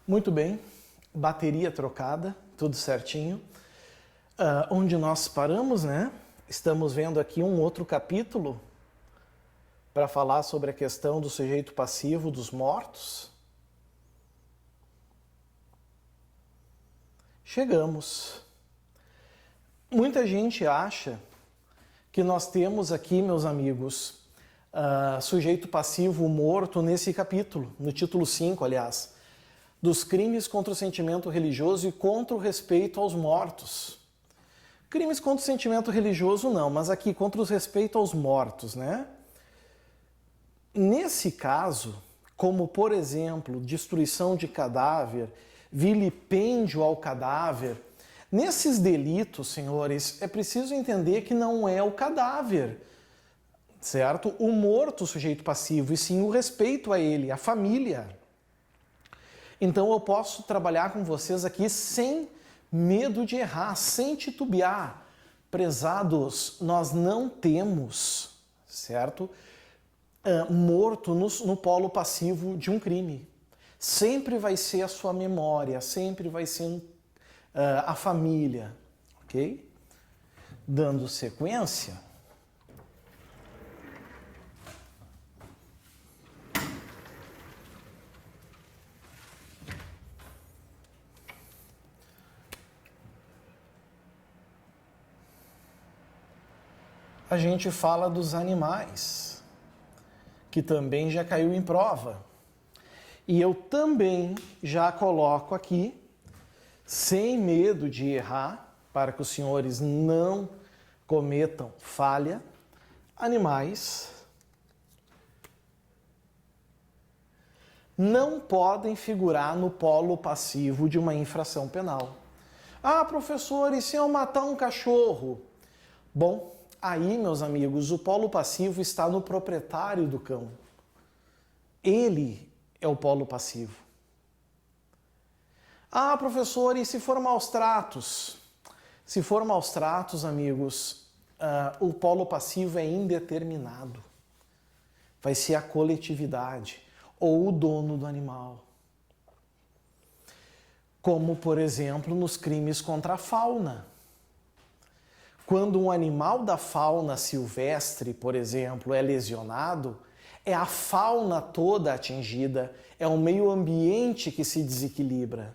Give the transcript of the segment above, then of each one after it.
Muito bem, bateria trocada, tudo certinho. Onde nós paramos, né? Estamos vendo aqui um outro capítulo para falar sobre a questão do sujeito passivo dos mortos. Chegamos. Muita gente acha que nós temos aqui, meus amigos, sujeito passivo morto nesse capítulo, no título 5, aliás, dos crimes contra o sentimento religioso e contra o respeito aos mortos. Crimes contra o sentimento religioso não, mas aqui contra o respeito aos mortos, né? Nesse caso, como por exemplo, destruição de cadáver, vilipêndio ao cadáver, nesses delitos, senhores, é preciso entender que não é o cadáver, certo? O morto, o sujeito passivo, e sim o respeito a ele, a família. Então eu posso trabalhar com vocês aqui sem medo de errar, sem titubear. Prezados, nós não temos, certo? Morto no polo passivo de um crime. Sempre vai ser a sua memória, sempre vai ser a família, ok? Dando sequência. A gente fala dos animais, que também já caiu em prova. E eu também já coloco aqui, sem medo de errar, para que os senhores não cometam falha, animais não podem figurar no polo passivo de uma infração penal. Ah, professor, e se eu matar um cachorro? Bom, aí, meus amigos, o polo passivo está no proprietário do cão. Ele é o polo passivo. Ah, professor, e se for maus tratos? Se for maus tratos, amigos, o polo passivo é indeterminado. Vai ser a coletividade ou o dono do animal. Como, por exemplo, nos crimes contra a fauna. Quando um animal da fauna silvestre, por exemplo, é lesionado, é a fauna toda atingida, é o meio ambiente que se desequilibra.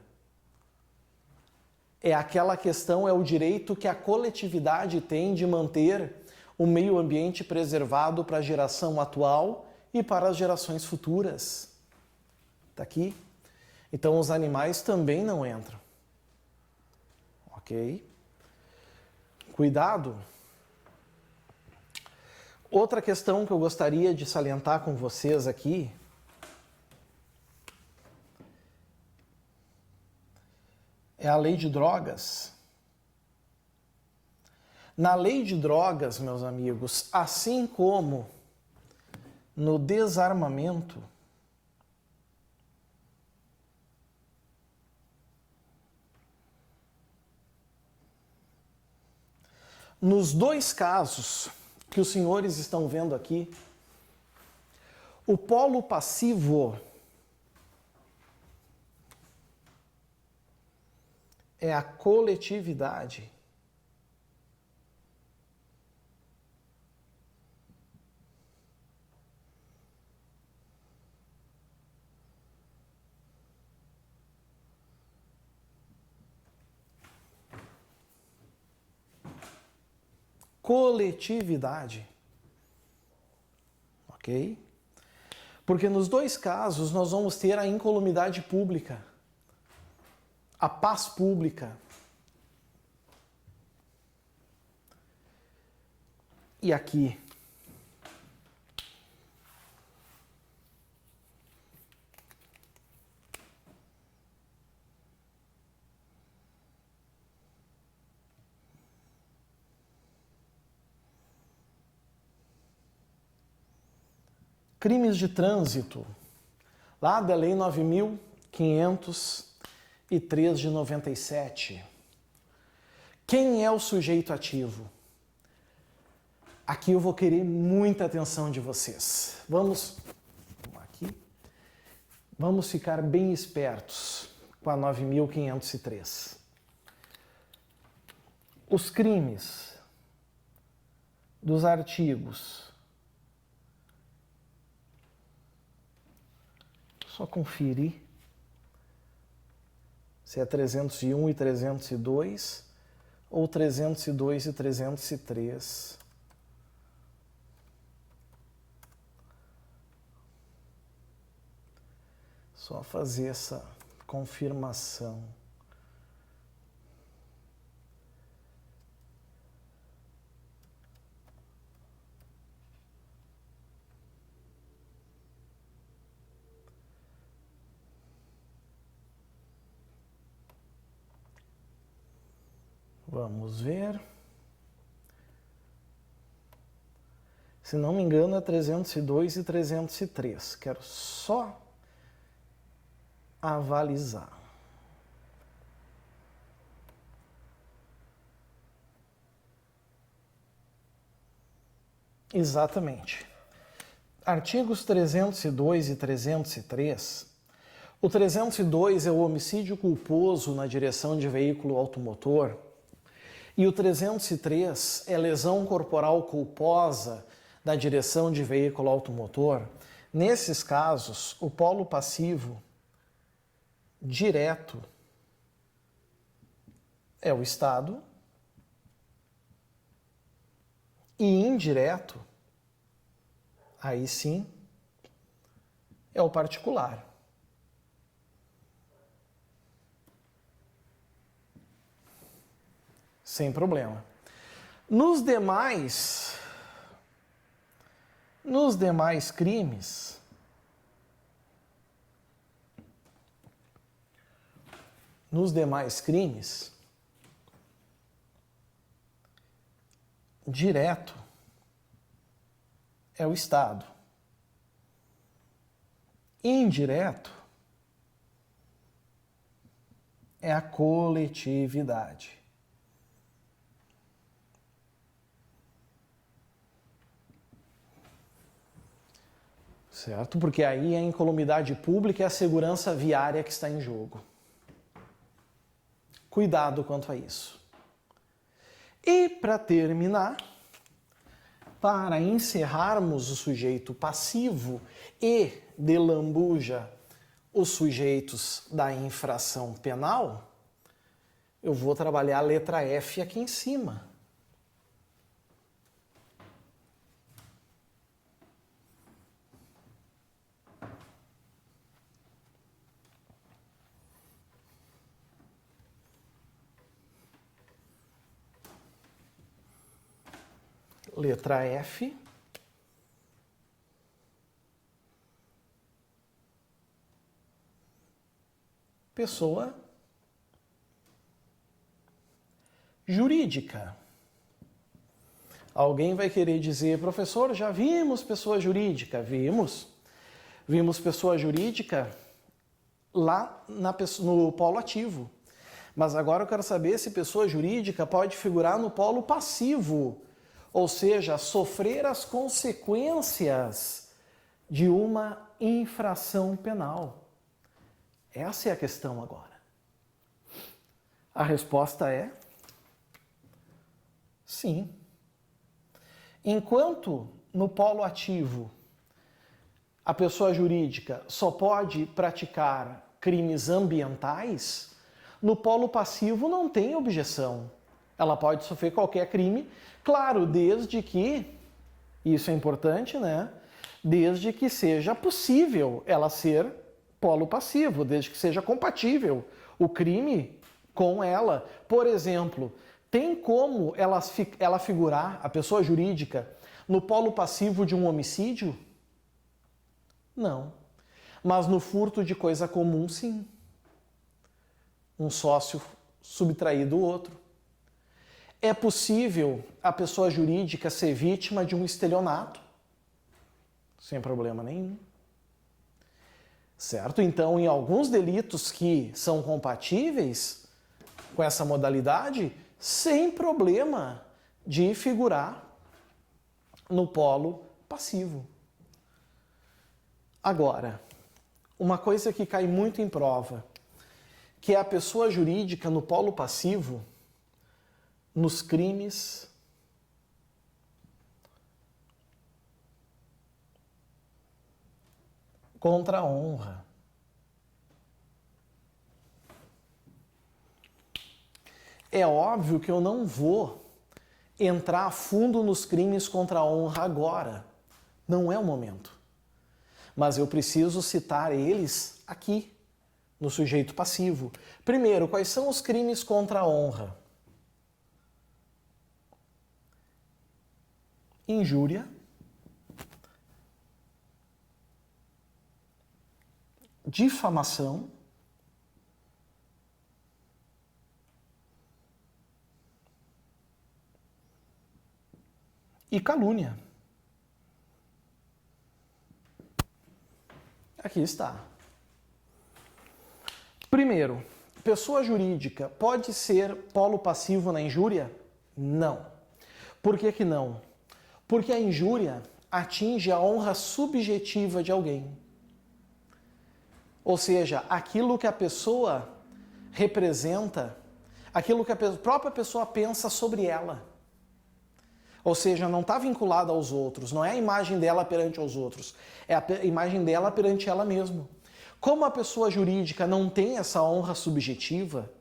É aquela questão, é o direito que a coletividade tem de manter o meio ambiente preservado para a geração atual e para as gerações futuras. Tá aqui? Então os animais também não entram. Ok? Cuidado. Outra questão que eu gostaria de salientar com vocês aqui é a lei de drogas. Na lei de drogas, meus amigos, assim como no desarmamento, nos dois casos que os senhores estão vendo aqui, o polo passivo é a coletividade. Coletividade. Ok? Porque nos dois casos nós vamos ter a incolumidade pública, a paz pública. E aqui, crimes de trânsito, lá da Lei 9.503 de 97. Quem é o sujeito ativo? Aqui eu vou querer muita atenção de vocês. Vamos aqui. Vamos ficar bem espertos, com a 9.503. Os crimes dos artigos, só conferir se é 301 e 302 ou 302 e 303. Só fazer essa confirmação. Vamos ver. Se não me engano, é 302 e 303. Quero só avalizar. Exatamente. Artigos 302 e 303. O 302 é o homicídio culposo na direção de veículo automotor. E o 303 é lesão corporal culposa na direção de veículo automotor. Nesses casos, o polo passivo direto é o Estado e indireto, aí sim, é o particular. Sem problema. Nos demais crimes, direto é o Estado. Indireto é a coletividade. Certo? Porque aí a incolumidade pública e a segurança viária que está em jogo. Cuidado quanto a isso. E para terminar, para encerrarmos o sujeito passivo e de lambuja os sujeitos da infração penal, eu vou trabalhar a letra F aqui em cima. Letra F. Pessoa jurídica. Alguém vai querer dizer, professor, já vimos pessoa jurídica? Vimos. Vimos pessoa jurídica lá no polo ativo. Mas agora eu quero saber se pessoa jurídica pode figurar no polo passivo. Ou seja, sofrer as consequências de uma infração penal. Essa é a questão agora. A resposta é sim. Enquanto no polo ativo a pessoa jurídica só pode praticar crimes ambientais, no polo passivo não tem objeção. Ela pode sofrer qualquer crime, claro, desde que, isso é importante, né? Desde que seja possível ela ser polo passivo, desde que seja compatível o crime com ela. Por exemplo, tem como ela figurar, a pessoa jurídica, no polo passivo de um homicídio? Não. Mas no furto de coisa comum, sim. Um sócio subtrair do outro. É possível a pessoa jurídica ser vítima de um estelionato? Sem problema nenhum. Certo? Então, em alguns delitos que são compatíveis com essa modalidade, sem problema de figurar no polo passivo. Agora, uma coisa que cai muito em prova. que é a pessoa jurídica no polo passivo nos crimes contra a honra. É óbvio que eu não vou entrar a fundo nos crimes contra a honra agora. Não é o momento. Mas eu preciso citar eles aqui, no sujeito passivo. Primeiro, quais são os crimes contra a honra? Injúria, difamação, e calúnia. Aqui está. Primeiro, pessoa jurídica pode ser polo passivo na injúria? Não. Por que que não? Porque a injúria atinge a honra subjetiva de alguém. Ou seja, aquilo que a pessoa representa, aquilo que a própria pessoa pensa sobre ela. Ou seja, não está vinculada aos outros, não é a imagem dela perante os outros, é a imagem dela perante ela mesma. Como a pessoa jurídica não tem essa honra subjetiva,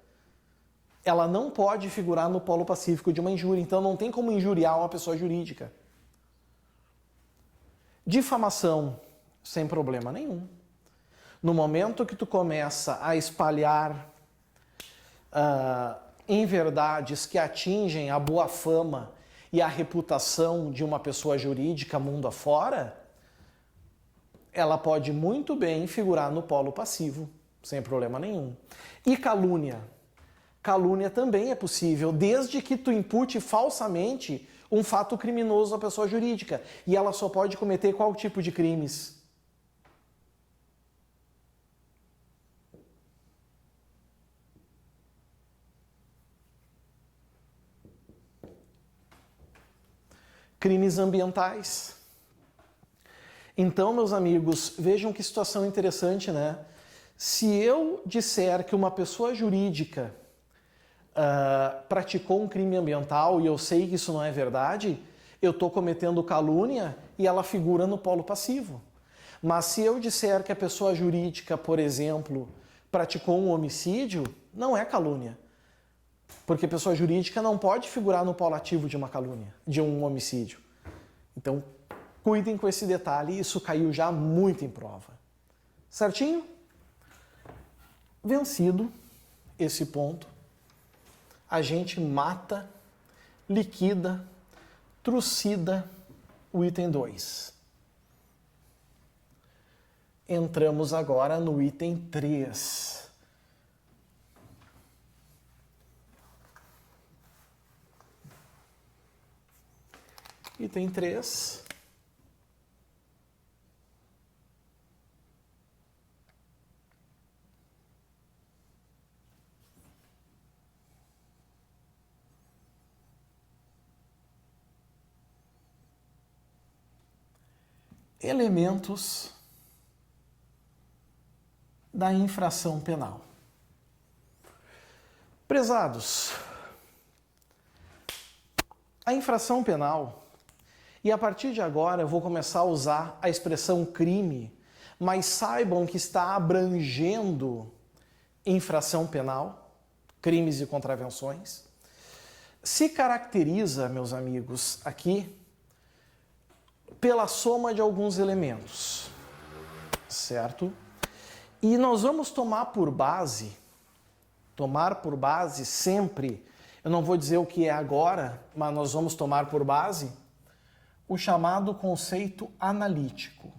ela não pode figurar no polo pacífico de uma injúria, então não tem como injuriar uma pessoa jurídica. Difamação, sem problema nenhum. No momento que tu começa a espalhar inverdades que atingem a boa fama e a reputação de uma pessoa jurídica mundo afora, ela pode muito bem figurar no polo passivo, sem problema nenhum. E calúnia? Calúnia também é possível, desde que tu impute falsamente um fato criminoso à pessoa jurídica. E ela só pode cometer qual tipo de crimes? Crimes ambientais. Então, meus amigos, vejam que situação interessante, né? Se eu disser que uma pessoa jurídica praticou um crime ambiental e eu sei que isso não é verdade, eu estou cometendo calúnia e ela figura no polo passivo. Mas se eu disser que a pessoa jurídica, por exemplo, praticou um homicídio, não é calúnia. Porque pessoa jurídica não pode figurar no polo ativo de uma calúnia, de um homicídio. Então, cuidem com esse detalhe, isso caiu já muito em prova. Certinho? Vencido esse ponto, a gente mata, liquida, trucida o item 2. Entramos agora no item 3. Item 3. Elementos da infração penal. Prezados, a infração penal, e a partir de agora eu vou começar a usar a expressão crime, mas saibam que está abrangendo infração penal, crimes e contravenções, se caracteriza, meus amigos, aqui pela soma de alguns elementos, certo? E nós vamos tomar por base sempre, eu não vou dizer o que é agora, mas nós vamos tomar por base o chamado conceito analítico.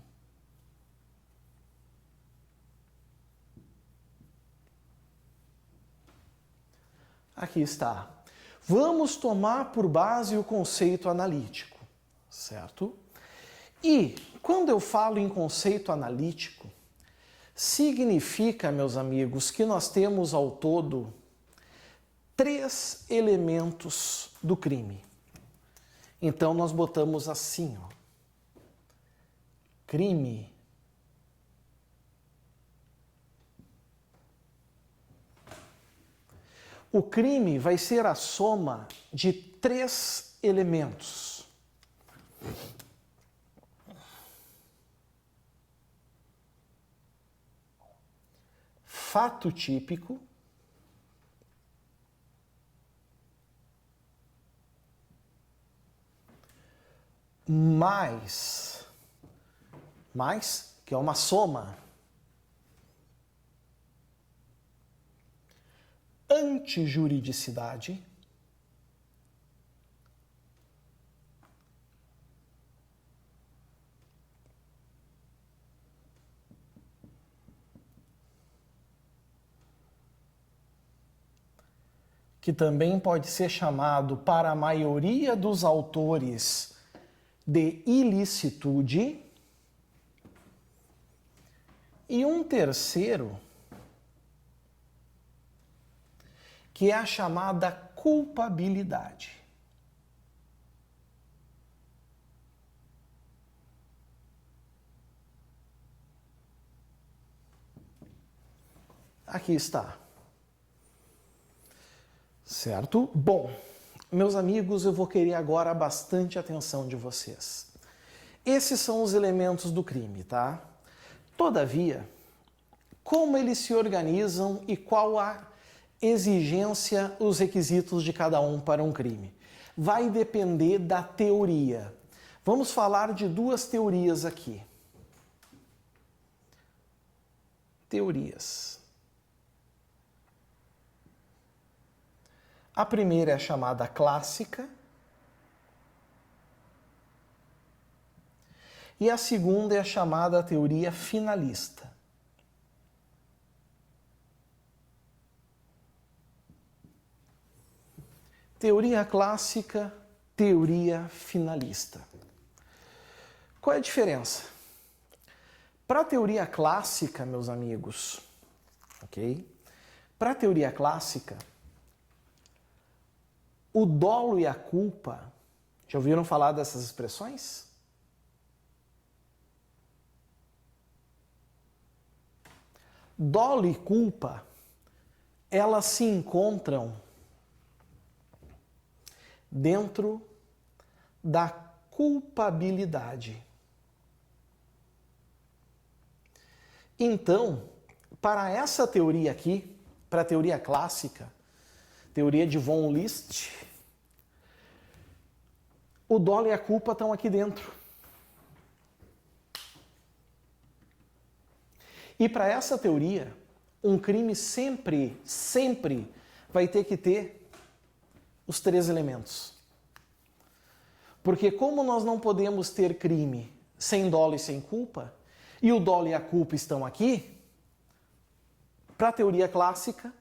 Aqui está. Vamos tomar por base o conceito analítico, certo? E quando eu falo em conceito analítico, significa, meus amigos, que nós temos ao todo 3 elementos do crime. Então nós botamos assim, ó. Crime, O crime vai ser a soma de 3 elementos. Fato típico, mais, que é uma soma, antijuridicidade, que também pode ser chamado, para a maioria dos autores, de ilicitude, e um terceiro, que é a chamada culpabilidade. Aqui está. Certo? Bom, meus amigos, eu vou querer agora bastante atenção de vocês. Esses são os elementos do crime, tá? Todavia, como eles se organizam e qual a exigência, os requisitos de cada um para um crime? Vai depender da teoria. Vamos falar de 2 teorias aqui. Teorias. A primeira é a chamada clássica e a segunda é a chamada teoria finalista. Teoria clássica, teoria finalista. Qual é a diferença? Para a teoria clássica, meus amigos, ok? Para a teoria clássica, o dolo e a culpa, já ouviram falar dessas expressões? Dolo e culpa, elas se encontram dentro da culpabilidade. Então, para essa teoria aqui, para a teoria clássica, teoria de von List, o dolo e a culpa estão aqui dentro. E para essa teoria, um crime sempre vai ter que ter os 3 elementos. Porque como nós não podemos ter crime sem dolo e sem culpa, e o dolo e a culpa estão aqui, para a teoria clássica,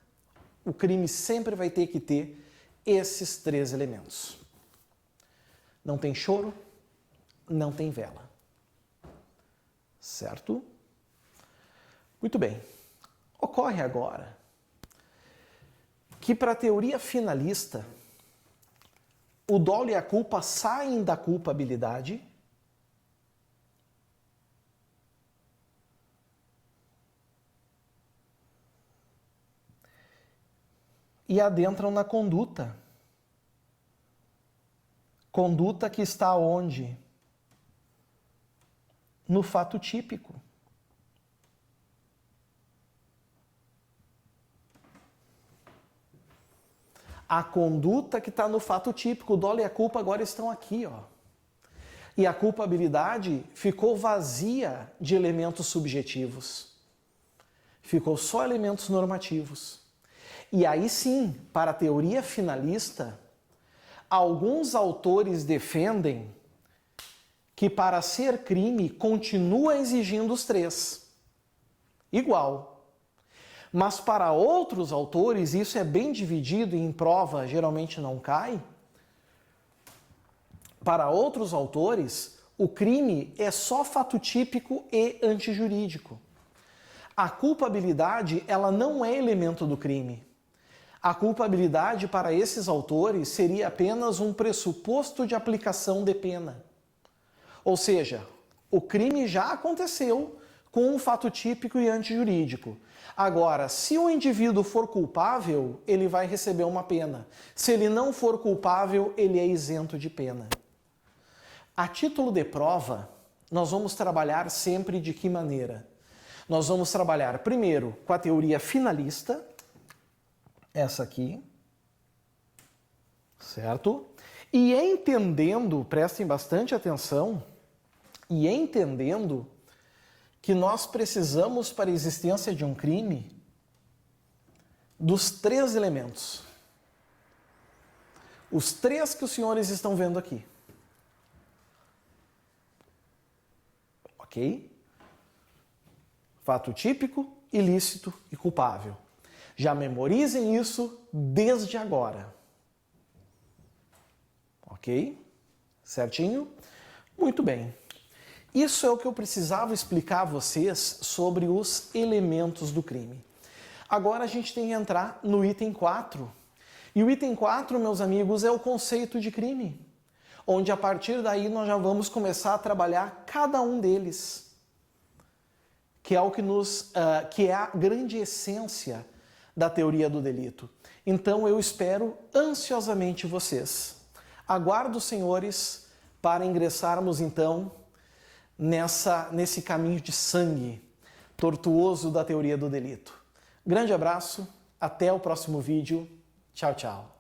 o crime sempre vai ter que ter esses 3 elementos. Não tem choro, não tem vela. Certo? Muito bem. Ocorre agora que para a teoria finalista, o dolo e a culpa saem da culpabilidade e adentram na conduta. Conduta que está onde? No fato típico. A conduta que está no fato típico, o dolo e a culpa agora estão aqui, ó. E a culpabilidade ficou vazia de elementos subjetivos. Ficou só elementos normativos. E aí sim, para a teoria finalista, alguns autores defendem que para ser crime continua exigindo os 3. Igual. Mas para outros autores, isso é bem dividido e em prova geralmente não cai. Para outros autores, o crime é só fato típico e antijurídico. A culpabilidade, ela não é elemento do crime. A culpabilidade para esses autores seria apenas um pressuposto de aplicação de pena. Ou seja, o crime já aconteceu, com um fato típico e antijurídico. Agora, se o indivíduo for culpável, ele vai receber uma pena. Se ele não for culpável, ele é isento de pena. A título de prova, nós vamos trabalhar sempre de que maneira? Nós vamos trabalhar primeiro com a teoria finalista, essa aqui, certo? E entendendo, prestem bastante atenção, e entendendo que nós precisamos, para a existência de um crime, dos 3 elementos. Os 3 que os senhores estão vendo aqui. Ok? Fato típico, ilícito e culpável. Já memorizem isso desde agora. Ok? Certinho? Muito bem. Isso é o que eu precisava explicar a vocês sobre os elementos do crime. Agora a gente tem que entrar no item 4. E o item 4, meus amigos, é o conceito de crime, onde a partir daí nós já vamos começar a trabalhar cada um deles, que é o que é a grande essência da teoria do delito. Então eu espero ansiosamente vocês. Aguardo, senhores, para ingressarmos então nesse caminho de sangue tortuoso da teoria do delito. Grande abraço, até o próximo vídeo. Tchau, tchau.